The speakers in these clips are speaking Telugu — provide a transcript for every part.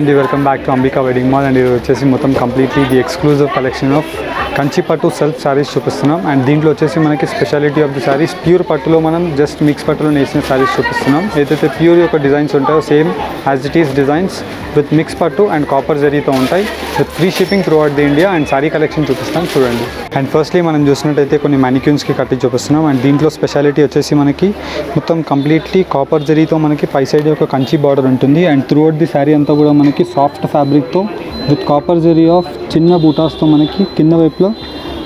అండి, welcome back to Ambika wedding mall. And ఇది వచ్చేసి మొత్తం completely the exclusive collection of Kanchi పట్టు సెల్ఫ్ శారీస్ చూపిస్తున్నాం. అండ్ దీంట్లో వచ్చేసి మనకి speciality of the saris pure పట్టులో మనం జస్ట్ మిక్స్ పట్టులో నేసిన శారీస్ చూపిస్తున్నాం. ఏదైతే ప్యూర్ యొక్క డిజైన్స్ ఉంటాయో same as it is designs with mix పట్టు అండ్ కాపర్ జరీతో ఉంటాయి with free shipping through out the India. And sari collection చూపిస్తాం చూడండి. అండ్ ఫస్ట్లీ మనం చూసినట్టయితే కొన్ని మ్యానిక్యూన్స్కి కట్టి చూపిస్తున్నాం. అండ్ దీంట్లో స్పెషాలిటీ వచ్చేసి మనకి మొత్తం కంప్లీట్లీ కాపర్ జరీతో మనకి పై సైడ్ ఒక కంచి బార్డర్ ఉంటుంది. And throughout the sari అంతా కూడా మనకి సాఫ్ట్ ఫ్యాబ్రిక్తో విత్ కాపర్ జరీ ఆఫ్ చిన్న బూటాస్తో మనకి కింద వైపులో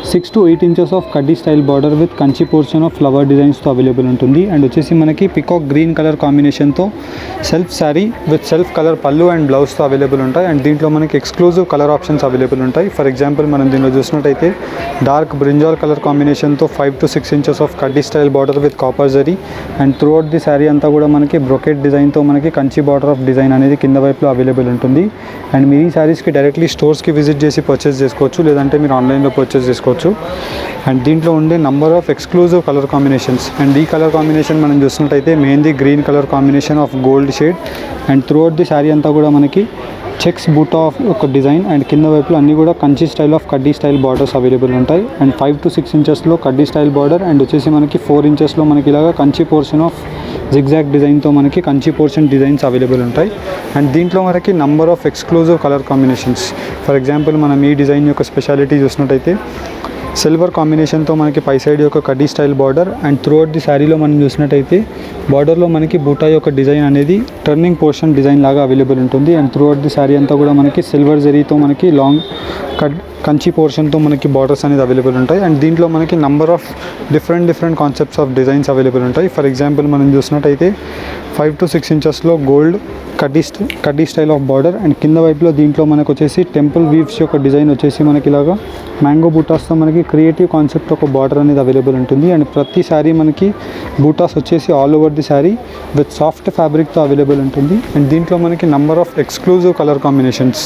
6 to 8 inches of kaddi style border with Kanchi portion of flower డిజైన్స్తో అవైలబుల్ ఉంటుంది. అండ్ వచ్చేసి మనకి పికాక్ గ్రీన్ కలర్ కాంబినేషన్తో self sari with self colour pallu and బ్లౌజ్తో అవైలబుల్ ఉంటాయి. అండ్ దీంట్లో మనకి ఎక్స్క్లూజివ్ కలర్ ఆప్షన్స్ అవైలబుల్ ఉంటాయి. ఫర్ ఎగ్జాంపుల్ మనం దీనిలో చూసినట్టయితే డార్క్ బ్రింజాల్ కలర్ కాంబినేషన్తో 5 to 6 inches of kaddi style border with copper zari. And throughout the sari అంతా కూడా మనకి బ్రొకెట్ డిజైన్తో మనకి కంచి బార్డర్ ఆఫ్ డిజైన్ అనేది కింద వైపులో అవైలబుల్ ఉంటుంది. అండ్ మీరు ఈ శారీస్కి డైరెక్ట్లీ స్టోర్స్కి విజిట్ చేసి పర్చేస్ చేసుకోవచ్చు, లేదంటే మీరు ఆన్లైన్లో పర్చేస్ చేసుకోవచ్చు. అండ్ దీంట్లో ఉండే number of exclusive colour combinations. And ఈ కలర్ కాంబినేషన్ మనం చూసినట్టయితే mehndi green colour combination of gold shade. And throughout the sari అంతా కూడా మనకి చెక్స్ బూటా ఆఫ్ ఒక డిజైన్ అండ్ కింద వైపులో అన్నీ కూడా Kanchi style of kaddi style borders available ఉంటాయి. అండ్ 5 to 6 inchesలో కడ్డీ స్టైల్ బార్డర్ అండ్ వచ్చేసి మనకి 4 inchesలో మనకి ఇలాగా కంచి పోర్షన్ ఆఫ్ జిగ్జాగ్ డిజైన్తో మనకి కంచి పోర్షన్ డిజైన్స్ అవైలబుల్ ఉంటాయి. అండ్ దీంట్లో మనకి number of exclusive colour combinations. For example మనం ఈ డిజైన్ యొక్క స్పెషాలిటీ చూసినట్టయితే సిల్వర్ కాంబినేషన్తో మనకి పై సైడ్ యొక్క కడ్డీ style border. And throughout the శారీలో మనం చూసినట్టయితే బార్డర్లో మనకి బూటా యొక్క డిజైన్ అనేది టర్నింగ్ పోర్షన్ డిజైన్ లాగా అవైలబుల్ ఉంటుంది. And throughout the sari అంతా కూడా మనకి సిల్వర్ జరీతో మనకి లాంగ్ కంచి పోర్షన్తో మనకి బార్డర్స్ అనేది అవైలబుల్ ఉంటాయి. అండ్ దీంట్లో మనకి number of different concepts of designs available ఉంటాయి. ఫర్ ఎగ్జాంపుల్ మనం చూసినట్టయితే 5 to 6 inchesలో గోల్డ్ కడ్డీ స్టైల్ ఆఫ్ బార్డర్. అండ్ కింద వైపులో దీంట్లో మనకు వచ్చేసి టెంపుల్ వీవ్స్ యొక్క డిజైన్ వచ్చేసి మనకి ఇలాగా మ్యాంగో బూటాస్తో మనకి క్రియేటివ్ కాన్సెప్ట్ ఒక బార్డర్ అనేది అవైలబుల్ ఉంటుంది. అండ్ ప్రతి శారీ మనకి బూటాస్ వచ్చేసి all over the sari with soft ఫ్యాబ్రిక్తో అవైలబుల్ ఉంటుంది. అండ్ దీంట్లో మనకి number of exclusive colour combinations.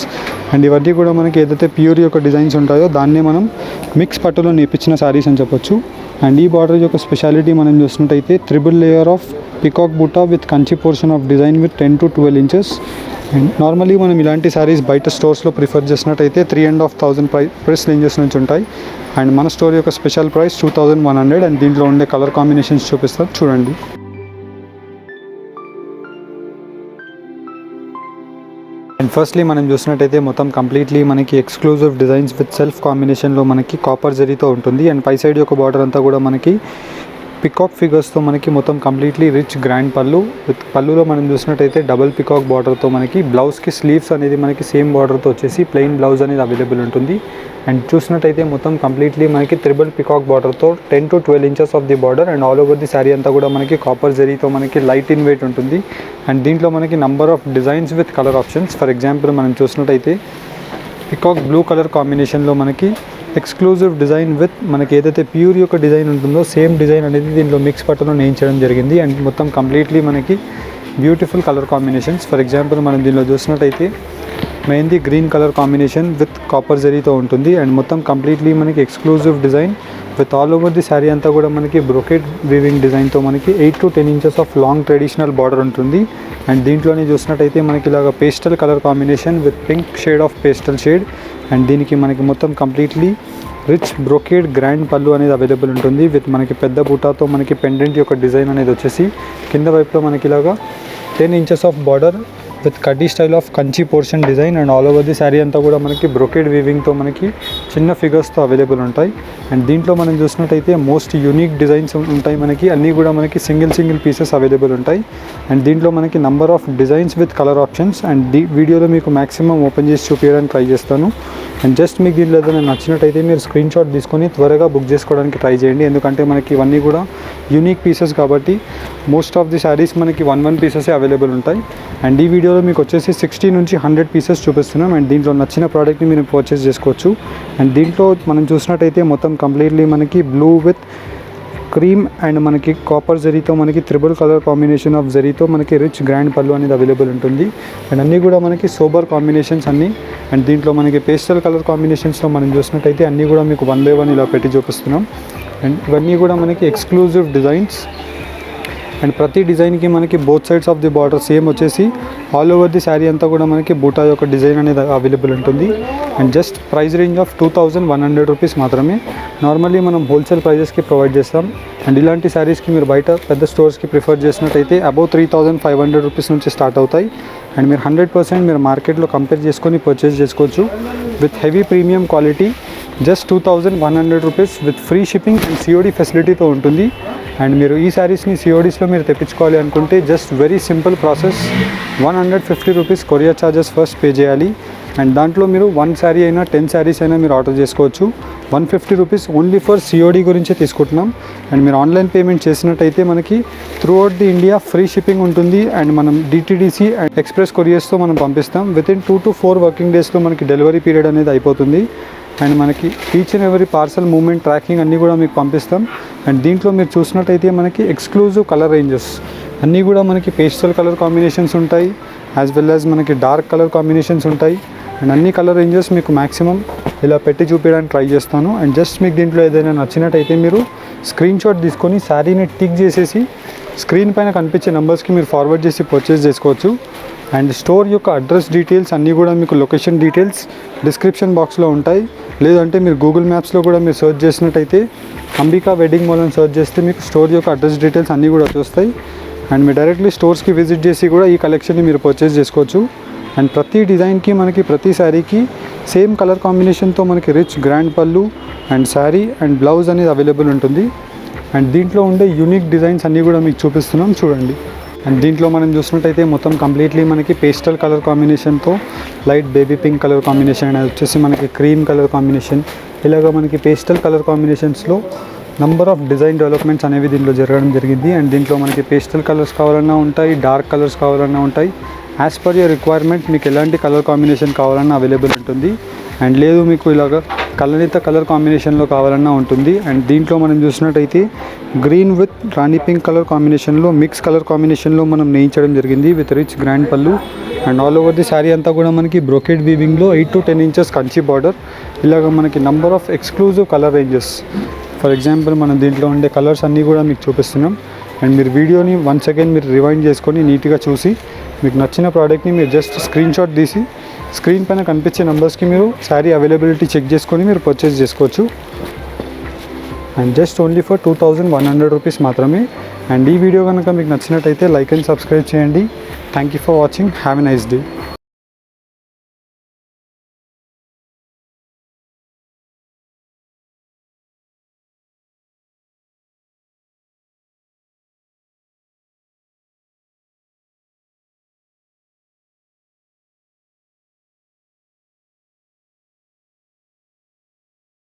And ఇవన్నీ కూడా మనకి ఏదైతే ప్యూర్ యొక్క డిజైన్స్ ఉంటాయో దాన్నే మనం మిక్స్ పట్టులో నేర్పించిన శారీస్ అని చెప్పొచ్చు. అండ్ ఈ బార్డర్ యొక్క స్పెషాలిటీ మనం చూసినట్టయితే త్రిబుల్ లేయర్ ఆఫ్ పికాక్ బూటా with Kanchi portion of design with 10 to 12 inches. And normally మనం ఇలాంటి శారీస్ బయట స్టోర్స్లో ప్రిఫర్ చేసినట్టయితే 3,500 ప్రైస్ రేంజెస్ నుంచి ఉంటాయి. అండ్ మన స్టోర్ యొక్క స్పెషల్ ప్రైస్ 2,100. అండ్ దీంట్లో ఉండే కలర్ కాంబినేషన్స్ చూపిస్తారు చూడండి. అండ్ ఫస్ట్లీ మనం చూసినట్టయితే మొత్తం కంప్లీట్లీ మనకి ఎక్స్క్లూజివ్ డిజైన్స్ విత్ సెల్ఫ్ కాంబినేషన్లో మనకి కాపర్ జరీతో ఉంటుంది. అండ్ పై సైడ్ యొక్క బార్డర్ అంతా కూడా మనకి పికాక్ ఫిగర్స్తో మనకి మొత్తం కంప్లీట్లీ రిచ్ గ్రాండ్ పళ్ళు విత్ పళ్ళులో మనం చూసినట్టయితే డబుల్ పికాక్ బార్డర్తో మనకి బ్లౌజ్కి స్లీవ్స్ అనేది మనకి సేమ్ బార్డర్తో వచ్చేసి ప్లెయిన్ బ్లౌజ్ అనేది అవైలబుల్ ఉంటుంది. అండ్ చూసినట్టయితే మొత్తం కంప్లీట్లీ మనకి త్రిబుల్ పికాక్ బార్డర్తో 10 to 12 inches of the border. And all over the sari అంతా కూడా మనకి కాపర్ జరీతో మనకి లైట్ ఇన్ వెయిట్ ఉంటుంది. అండ్ దీంట్లో మనకి number of designs with colour options. For example మనం చూసినట్టయితే పికాక్ బ్లూ కలర్ కాంబినేషన్లో మనకి ఎక్స్క్లూజివ్ డిజైన్ విత్ మనకి ఏదైతే ప్యూర్ యొక్క డిజైన్ ఉంటుందో సేమ్ డిజైన్ అనేది దీంట్లో మిక్స్ పట్టులో నేయించడం జరిగింది. అండ్ మొత్తం కంప్లీట్లీ మనకి beautiful colour combinations. For example మనం దీనిలో చూసినట్టయితే mehndi green colour combination with copper జరీతో ఉంటుంది. అండ్ మొత్తం కంప్లీట్లీ మనకి exclusive design with all over the sari అంతా కూడా మనకి బ్రొకెట్ వీవింగ్ డిజైన్తో మనకి 8 to 10 inches of long traditional border ఉంటుంది. అండ్ దీంట్లోనే చూసినట్టయితే మనకి ఇలాగ pastel colour combination with pink shade of pastel shade. And దీనికి మనకి మొత్తం కంప్లీట్లీ రిచ్ బ్రొకేడ్ గ్రాండ్ పళ్ళు అనేది అవైలబుల్ ఉంటుంది విత్ మనకి పెద్ద బూటాతో మనకి పెండెంట్ యొక్క డిజైన్ అనేది వచ్చేసి కింద వైపులో మనకి ఇలాగా 10 inches ఆఫ్ బార్డర్ విత్ కడ్డీ style of Kanchi portion design. And all over the sari అంతా కూడా మనకి బ్రొకేడ్ వీవింగ్తో మనకి చిన్న ఫిగర్స్తో అవైలబుల్ ఉంటాయి. అండ్ దీంట్లో మనం చూసినట్టయితే మోస్ట్ యూనిక్ డిజైన్స్ ఉంటాయి మనకి, అన్నీ కూడా మనకి సింగిల్ పీసెస్ అవైలబుల్ ఉంటాయి. అండ్ దీంట్లో మనకి number of designs with colour options. And వీడియోలో మీకు మ్యాక్సిమం ఓపెన్ చేసి చూపించడానికి ట్రై చేస్తాను. అండ్ జస్ట్ మీకు దీనిలో ఏదైనా నచ్చినట్టయితే మీరు స్క్రీన్ షాట్ తీసుకొని త్వరగా బుక్ చేసుకోవడానికి ట్రై చేయండి. ఎందుకంటే మనకి ఇవన్నీ కూడా యూనిక్ పీసెస్ కాబట్టి మోస్ట్ ఆఫ్ ది శారీస్ మనకి 1 పీసెసే అవైలబుల్ ఉంటాయి. అండ్ ఈ వీడియోలో మీకు వచ్చేసి 60 నుంచి 100 పీసెస్ చూపిస్తున్నాం. అండ్ దీంట్లో నచ్చిన ప్రోడక్ట్ని మీరు పర్చేస్ చేసుకోవచ్చు. అండ్ దీంట్లో మనం చూసినట్టయితే మొత్తం కంప్లీట్లీ మనకి బ్లూ విత్ క్రీమ్ అండ్ మనకి కాపర్ జరీతో మనకి త్రిబుల్ కలర్ కాంబినేషన్ ఆఫ్ జరీతో మనకి రిచ్ గ్రాండ్ పళ్ళు అనేది అవైలబుల్ ఉంటుంది. అండ్ అన్నీ కూడా మనకి సోబర్ కాంబినేషన్స్ అన్నీ. అండ్ దీంట్లో మనకి పేస్టల్ కలర్ కాంబినేషన్స్లో మనం చూసినట్టయితే అన్నీ కూడా మీకు 1 by 1 ఇలా పెట్టి చూపిస్తున్నాం. అండ్ ఇవన్నీ కూడా మనకి ఎక్స్క్లూజివ్ డిజైన్స్ అండ్ ప్రతి డిజైన్కి మనకి both sides of the border same వచ్చేసి ఆల్ ఓవర్ ది శారీ అంతా కూడా మనకి బూటా యొక్క డిజైన్ అనేది అవైలబుల్ ఉంటుంది. And just price range of 2100 rupees మాత్రమే. నార్మల్లీ మనం హోల్సేల్ ప్రైజెస్కి ప్రొవైడ్ చేస్తాం. అండ్ ఇలాంటి శారీస్కి మీరు బయట పెద్ద స్టోర్స్కి ప్రిఫర్ చేసినట్టయితే అబౌవ్ 3500 రూపీస్ నుంచి స్టార్ట్ అవుతాయి. అండ్ మీరు 100% మీరు మార్కెట్లో కంపేర్ చేసుకొని పర్చేస్ చేసుకోవచ్చు. With heavy premium quality just 2100 rupees with free shipping and COD ఫెసిలిటీతో ఉంటుంది. అండ్ మీరు ఈ శారీస్ని సిఓడీస్లో మీరు తెప్పించుకోవాలి అనుకుంటే just very simple process. 150 rupees courier charges first pay చేయాలి. అండ్ దాంట్లో మీరు 1 శారీ అయినా 10 శారీస్ అయినా మీరు ఆర్డర్ చేసుకోవచ్చు. 150 రూపీస్ ఓన్లీ ఫర్ సిఓడి గురించే తీసుకుంటున్నాం. అండ్ మీరు ఆన్లైన్ పేమెంట్ చేసినట్టయితే మనకి throughout the India free shipping ఉంటుంది. అండ్ మనం డిటిడిసి అండ్ ఎక్స్ప్రెస్ కొరియర్స్తో మనం పంపిస్తాం. వితిన్ 2 to 4 వర్కింగ్ డేస్లో మనకి డెలివరీ పీరియడ్ అనేది అయిపోతుంది. అండ్ మనకి each and every parcel movement tracking అన్నీ కూడా మీకు పంపిస్తాం. అండ్ దీంట్లో మీరు చూసినట్టయితే మనకి ఎక్స్క్లూజివ్ కలర్ రేంజెస్ అన్నీ కూడా మనకి పేస్టల్ కలర్ కాంబినేషన్స్ ఉంటాయి, యాజ్ వెల్ యాజ్ మనకి డార్క్ కలర్ కాంబినేషన్స్ ఉంటాయి. అండ్ అన్ని కలర్ రేంజెస్ మీకు మ్యాక్సిమం ఇలా పెట్టి చూపించడానికి ట్రై చేస్తాను. అండ్ జస్ట్ మీకు దీంట్లో ఏదైనా నచ్చినట్టయితే మీరు స్క్రీన్ షాట్ తీసుకొని శారీని టిక్ చేసేసి స్క్రీన్ పైన కనిపించే నెంబర్స్కి మీరు ఫార్వర్డ్ చేసి పర్చేస్ చేసుకోవచ్చు. అండ్ స్టోర్ యొక్క అడ్రస్ డీటెయిల్స్ అన్నీ కూడా మీకు లొకేషన్ డీటెయిల్స్ డిస్క్రిప్షన్ బాక్స్లో ఉంటాయి. లేదంటే మీరు గూగుల్ మ్యాప్స్లో కూడా మీరు సెర్చ్ చేసినట్టయితే అంబికా వెడ్డింగ్ మాల్ అని సెర్చ్ చేస్తే మీకు స్టోర్ యొక్క అడ్రస్ డీటెయిల్స్ అన్నీ కూడా చూస్తాయి. అండ్ మీరు డైరెక్ట్లీ స్టోర్స్కి విజిట్ చేసి కూడా ఈ కలెక్షన్ని మీరు పర్చేస్ చేసుకోవచ్చు. అండ్ ప్రతి డిజైన్కి మనకి ప్రతి శారీకి సేమ్ కలర్ కాంబినేషన్తో మనకి rich grand pallu and sari and blouse అనేది అవైలబుల్ ఉంటుంది. అండ్ దీంట్లో ఉండే యూనిక్ డిజైన్స్ అన్నీ కూడా మీకు చూపిస్తున్నాం చూడండి. అండ్ దీంట్లో మనం చూసినట్టయితే మొత్తం కంప్లీట్లీ మనకి పేస్టల్ కలర్ కాంబినేషన్తో light baby pink colour combination అనేది వచ్చేసి మనకి క్రీమ్ కలర్ కాంబినేషన్, ఇలాగ మనకి పేస్టల్ కలర్ కాంబినేషన్స్లో నంబర్ ఆఫ్ డిజైన్ డెవలప్మెంట్స్ అనేవి దీంట్లో జరగడం జరిగింది. అండ్ దీంట్లో మనకి పేస్టల్ కలర్స్ కావాలన్నా ఉంటాయి, డార్క్ కలర్స్ కావాలన్నా ఉంటాయి. యాజ్ పర్ యువర్ రిక్వైర్మెంట్ మీకు ఎలాంటి కలర్ కాంబినేషన్ కావాలన్నా అవైలబుల్ ఉంటుంది. అండ్ లేదు మీకు ఇలాగ కలనిత కలర్ కాంబినేషన్లో కావాలన్నా ఉంటుంది. అండ్ దీంట్లో మనం చూసినట్టయితే green with rani pink colour కాంబినేషన్లో మిక్స్ కలర్ కాంబినేషన్లో మనం నేయించడం జరిగింది with rich grand pallu. And all over the sari అంతా కూడా మనకి బ్రోకెడ్ వీవింగ్లో 8 to 10 ఇంచెస్ కంచి బార్డర్. ఇలాగ మనకి number of exclusive colour ranges. For example మనం దీంట్లో ఉండే కలర్స్ అన్నీ కూడా మీకు చూపిస్తున్నాం. అండ్ మీరు వీడియోని వన్స్ అగైన్ మీరు రివైండ్ చేసుకొని నీట్గా చూసి మీకు నచ్చిన ప్రోడక్ట్ని మీరు జస్ట్ స్క్రీన్ షాట్ తీసి స్క్రీన్ పైన కనిపించే నెంబర్స్కి మీరు శారీ అవైలబిలిటీ చెక్ చేసుకొని మీరు పర్చేస్ చేసుకోవచ్చు. And just only for 2100 rupees మాత్రమే. అండ్ ఈ వీడియో కనుక మీకు నచ్చినట్టయితే లైక్ అండ్ సబ్స్క్రైబ్ చేయండి. Thank you for watching. Have a nice day.